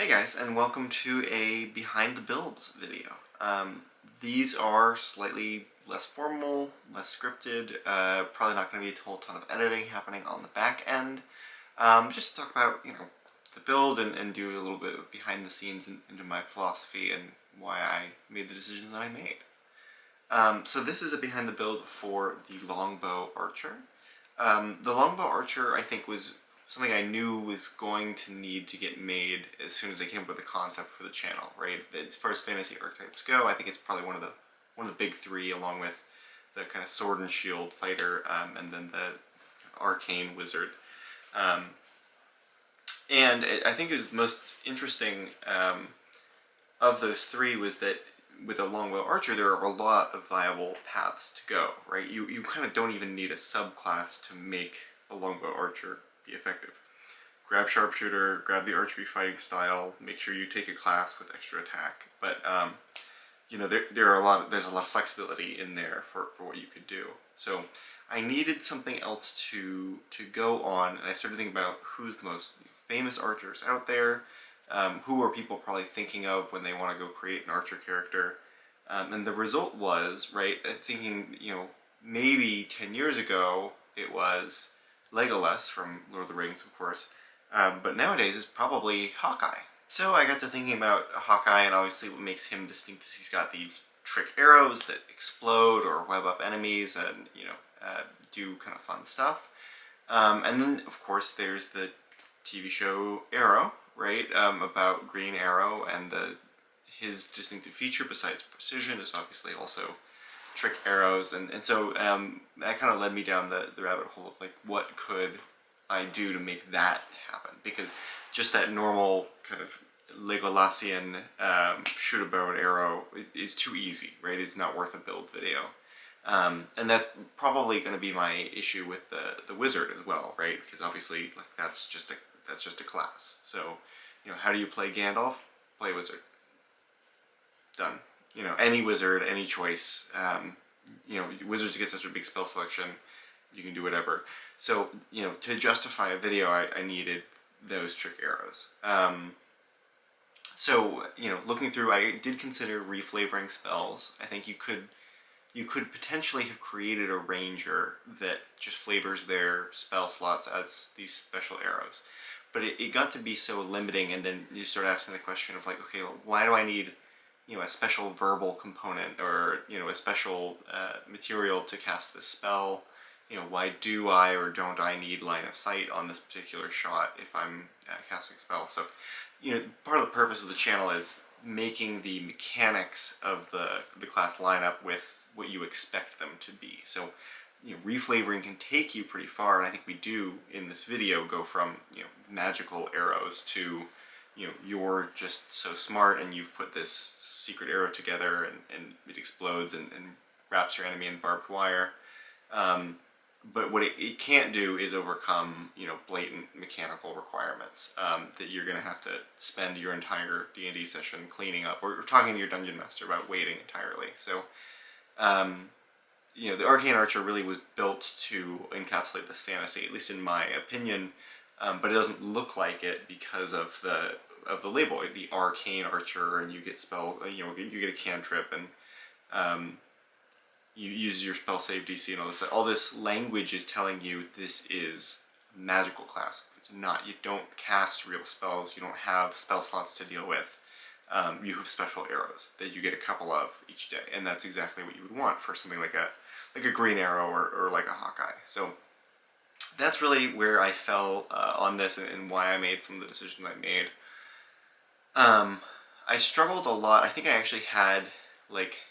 Hey guys, and welcome to a behind the builds video. These are slightly less formal, less scripted, probably not going to be a whole ton of editing happening on the back end. Just to talk about, the build and do a little bit of behind the scenes into my philosophy and why I made the decisions that I made. So this is a behind the build for the Longbow Archer. The Longbow Archer, I think, was something I knew was going to need to get made as soon as I came up with a concept for the channel, right? As far as fantasy archetypes go, I think it's probably one of the big three, along with the kind of sword and shield fighter, and then the arcane wizard. And I think it was most interesting of those three was that with a Longbow Archer, there are a lot of viable paths to go, right? You kind of don't even need a subclass to make a Longbow Archer be effective. Grab Sharpshooter, grab the archery fighting style, make sure you take a class with extra attack. But there's a lot of flexibility in there for what you could do. So I needed something else to go on, and I started thinking about who's the most famous archers out there. Who are people probably thinking of when they want to go create an archer character? And the result was, right, thinking, maybe 10 years ago it was Legolas from Lord of the Rings, of course, but nowadays it's probably Hawkeye. So I got to thinking about Hawkeye, and obviously what makes him distinct is he's got these trick arrows that explode or web up enemies and, do kind of fun stuff. And then, of course, there's the TV show Arrow, right, about Green Arrow, and his distinctive feature besides precision is obviously also trick arrows, and so that kind of led me down the rabbit hole of like, what could I do to make that happen? Because just that normal kind of Legolasian shoot a bow and arrow is too easy, right? It's not worth a build video. And that's probably going to be my issue with the wizard as well, right? Because obviously, like, that's just a class. So, how do you play Gandalf? Play wizard. Done. Any wizard, any choice. Wizards get such a big spell selection, you can do whatever. So, to justify a video, I needed those trick arrows. So, looking through, I did consider reflavoring spells. I think you could potentially have created a ranger that just flavors their spell slots as these special arrows. But it got to be so limiting, and then you start asking the question of like, okay, well, why do I need a special verbal component or a special material to cast this spell? Why do I or don't I need line of sight on this particular shot if I'm casting a spell? So, part of the purpose of the channel is making the mechanics of the class line up with what you expect them to be. So, reflavoring can take you pretty far, and I think we do in this video go from magical arrows to you're just so smart and you've put this secret arrow together and it explodes and wraps your enemy in barbed wire. But what it can't do is overcome, blatant mechanical requirements that you're going to have to spend your entire D&D session cleaning up, or talking to your dungeon master about waiting entirely. So, the Arcane Archer really was built to encapsulate this fantasy, at least in my opinion, but it doesn't look like it because of the label, the Arcane Archer, and you get you get a cantrip, and you use your spell save DC and all this. All this language is telling you this is a magical class. It's not. You don't cast real spells. You don't have spell slots to deal with. You have special arrows that you get a couple of each day, and that's exactly what you would want for something like a Green Arrow or like a Hawkeye. So that's really where I fell on this and why I made some of the decisions I made. I struggled a lot. I think I actually had like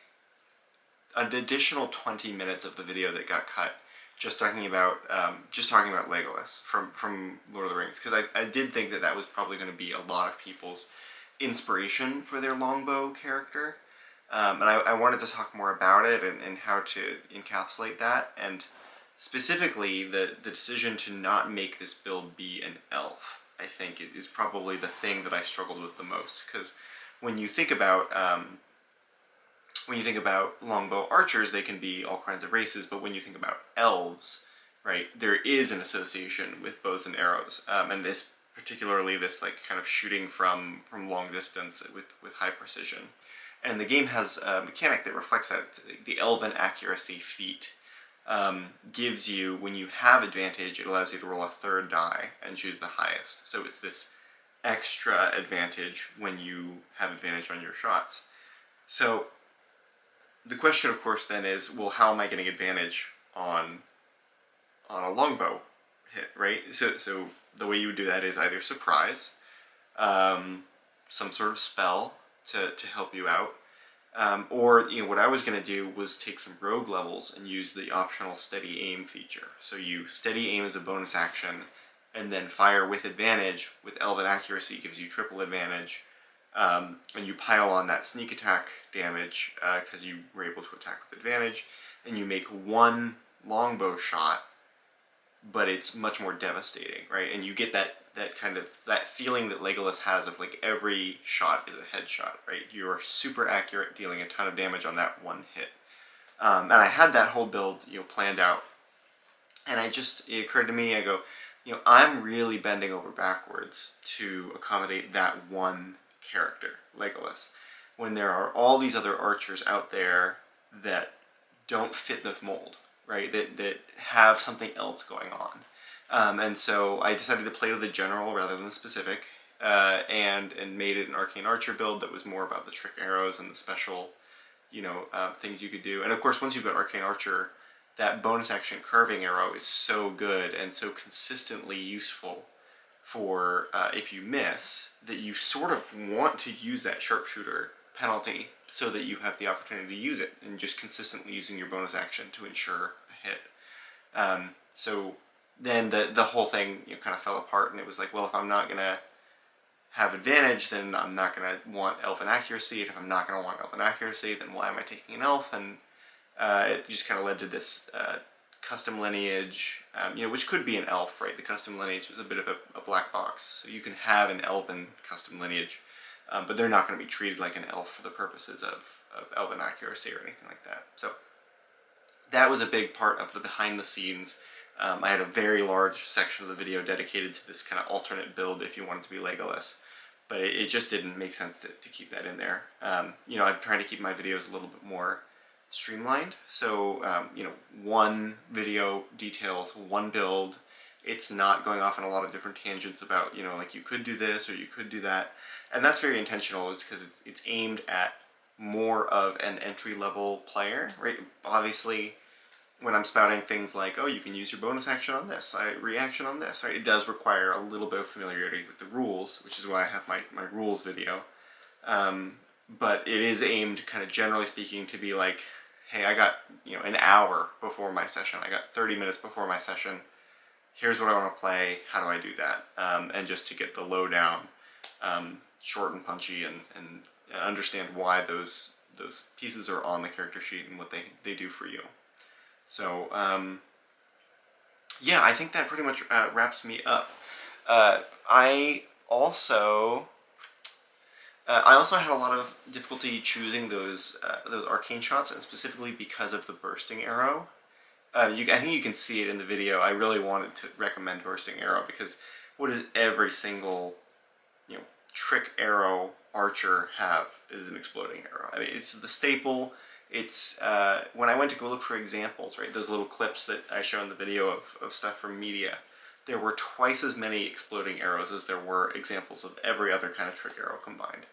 an additional 20 minutes of the video that got cut just talking about Legolas from Lord of the Rings, because I did think that was probably going to be a lot of people's inspiration for their longbow character. And I wanted to talk more about it and how to encapsulate that, and specifically the decision to not make this build be an elf, I think is probably the thing that I struggled with the most, because when you think about longbow archers, they can be all kinds of races, but when you think about elves, right, there is an association with bows and arrows, and particularly this like kind of shooting from long distance with high precision. And the game has a mechanic that reflects that. The Elven Accuracy feat gives you, when you have advantage, it allows you to roll a third die and choose the highest. So it's this extra advantage when you have advantage on your shots. So the question, of course, then is, well, how am I getting advantage on a longbow hit, right? So the way you would do that is either surprise, some sort of spell to help you out, or what I was going to do was take some rogue levels and use the optional steady aim feature. So you steady aim as a bonus action, and then fire with advantage. With Elven Accuracy gives you triple advantage, and you pile on that sneak attack damage because you were able to attack with advantage, and you make one longbow shot, but it's much more devastating, right? And you get that kind of that feeling that Legolas has of like every shot is a headshot, right? You're super accurate, dealing a ton of damage on that one hit. And I had that whole build, planned out, and it occurred to me, I go, I'm really bending over backwards to accommodate that one character, Legolas, when there are all these other archers out there that don't fit the mold, right? That have something else going on. And so I decided to play to the general rather than the specific, and made it an Arcane Archer build that was more about the trick arrows and the special, things you could do. And of course, once you've got Arcane Archer, that bonus action curving arrow is so good and so consistently useful for if you miss, that you sort of want to use that sharpshooter penalty so that you have the opportunity to use it, and just consistently using your bonus action to ensure a hit. So then the whole thing kind of fell apart, and it was like, well, if I'm not going to have advantage, then I'm not going to want Elven Accuracy, and if I'm not going to want Elven Accuracy, then why am I taking an elf? And it just kind of led to this custom lineage, which could be an elf, right? The custom lineage is a bit of a black box, so you can have an elven custom lineage, but they're not going to be treated like an elf for the purposes of Elven Accuracy or anything like that. So that was a big part of the behind the scenes. I had a very large section of the video dedicated to this kind of alternate build if you wanted to be Legolas, but it just didn't make sense to keep that in there. I'm trying to keep my videos a little bit more streamlined, so one video details one build. It's not going off on a lot of different tangents about like you could do this or you could do that, and that's very intentional. It's because it's aimed at more of an entry-level player, right? Obviously, when I'm spouting things like, oh, you can use your bonus action on this, reaction on this, right? It does require a little bit of familiarity with the rules, which is why I have my rules video. But it is aimed, kind of generally speaking, to be like, hey, I got an hour before my session, I got 30 minutes before my session, here's what I want to play, how do I do that? And just to get the lowdown, short and punchy, and understand why those pieces are on the character sheet and what they do for you. So, yeah, I think that pretty much wraps me up. I also had a lot of difficulty choosing those arcane shots, and specifically because of the bursting arrow. I think you can see it in the video. I really wanted to recommend bursting arrow because what does every single trick arrow archer have is an exploding arrow. I mean, it's the staple. It's when I went to go look for examples, right? Those little clips that I show in the video of stuff from media. There were twice as many exploding arrows as there were examples of every other kind of trick arrow combined.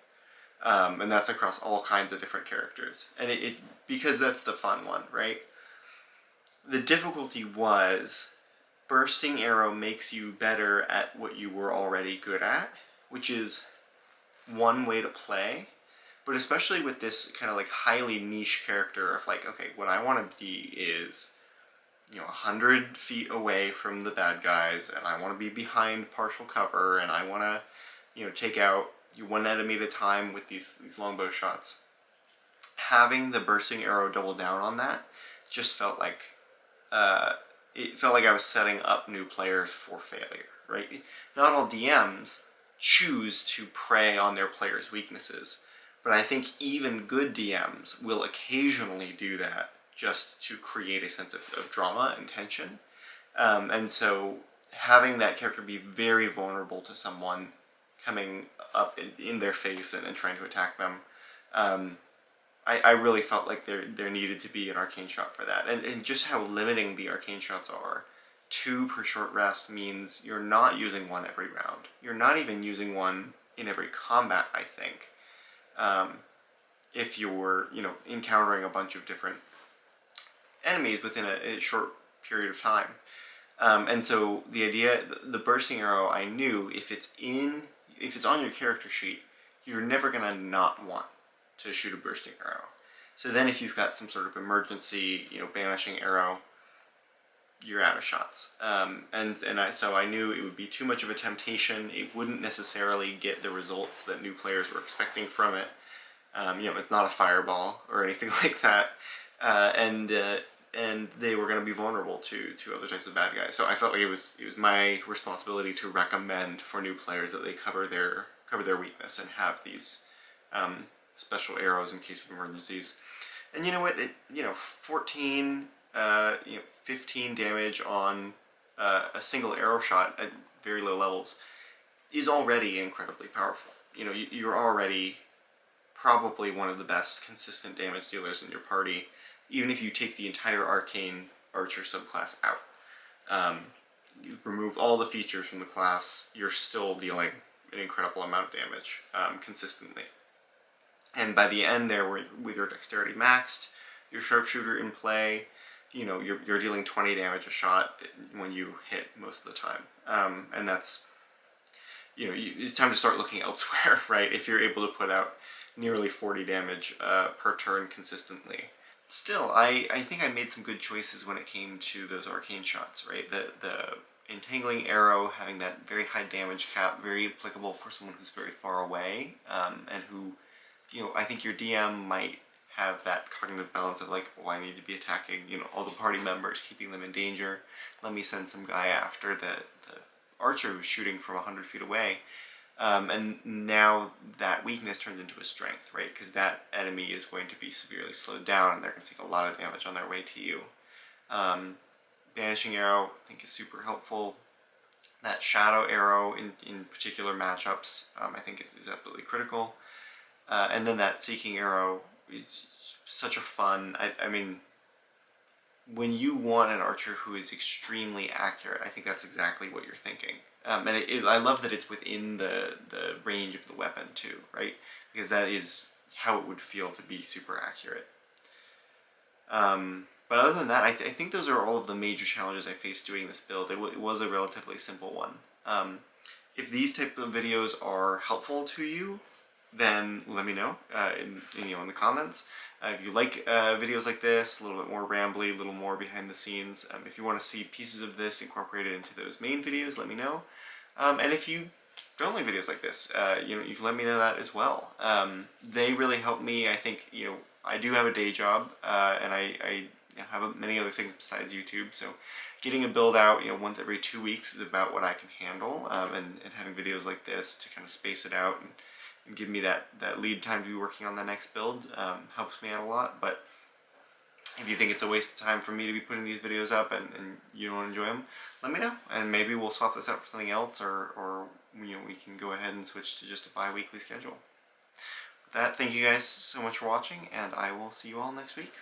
And that's across all kinds of different characters. And it because that's the fun one, right? The difficulty was bursting arrow makes you better at what you were already good at, which is one way to play. But especially with this kind of like highly niche character of like, okay, what I want to be is 100 feet away from the bad guys, and I want to be behind partial cover, and I want to take out one enemy at a time with these longbow shots. Having the bursting arrow double down on that just felt like it felt like I was setting up new players for failure, right? Not all DMs choose to prey on their players' weaknesses, but I think even good DMs will occasionally do that just to create a sense of drama and tension. And so having that character be very vulnerable to someone coming up in their face and trying to attack them, I really felt like there needed to be an arcane shot for that. And just how limiting the arcane shots are. 2 per short rest means you're not using one every round. You're not even using one in every combat, I think. If you're, encountering a bunch of different enemies within a short period of time. And so the idea, the bursting arrow, I knew if it's on your character sheet, you're never gonna not want to shoot a bursting arrow. So then if you've got some sort of emergency, banishing arrow, you're out of shots. So I knew it would be too much of a temptation. It wouldn't necessarily get the results that new players were expecting from it. It's not a fireball or anything like that. And they were going to be vulnerable to other types of bad guys. So I felt like it was my responsibility to recommend for new players that they cover their weakness and have these special arrows in case of emergencies. And you know what? 14, 15 damage on a single arrow shot at very low levels is already incredibly powerful. You're already probably one of the best consistent damage dealers in your party, even if you take the entire arcane archer subclass out. You remove all the features from the class, you're still dealing an incredible amount of damage consistently. And by the end there, with your dexterity maxed, your sharpshooter in play, you're dealing 20 damage a shot when you hit most of the time. And that's, it's time to start looking elsewhere, right? If you're able to put out nearly 40 damage per turn consistently. Still, I think I made some good choices when it came to those arcane shots, right? The entangling arrow having that very high damage cap, very applicable for someone who's very far away, and who, I think your DM might have that cognitive balance of like, I need to be attacking, all the party members, keeping them in danger. Let me send some guy after the archer who's shooting from 100 feet away. And now that weakness turns into a strength, right? Because that enemy is going to be severely slowed down and they're going to take a lot of damage on their way to you. Banishing arrow, I think, is super helpful. That shadow arrow in particular matchups, I think is absolutely critical. And then that seeking arrow is such a fun, I mean, when you want an archer who is extremely accurate, I think that's exactly what you're thinking. And I love that it's within the range of the weapon too, right? Because that is how it would feel to be super accurate. But other than that, I think those are all of the major challenges I faced doing this build. It was a relatively simple one. If these type of videos are helpful to you, then let me know in the comments. If you like videos like this, a little bit more rambly, a little more behind the scenes, if you want to see pieces of this incorporated into those main videos, let me know. And if you don't like videos like this, you can let me know that as well. They really help me. I think, I do have a day job, and I have many other things besides YouTube, so getting a build out, once every 2 weeks is about what I can handle, and having videos like this to kind of space it out and give me that lead time to be working on the next build helps me out a lot. But if you think it's a waste of time for me to be putting these videos up and you don't enjoy them, let me know, and maybe we'll swap this out for something else, or we can go ahead and switch to just a bi-weekly schedule. With that, thank you guys so much for watching, and I will see you all next week.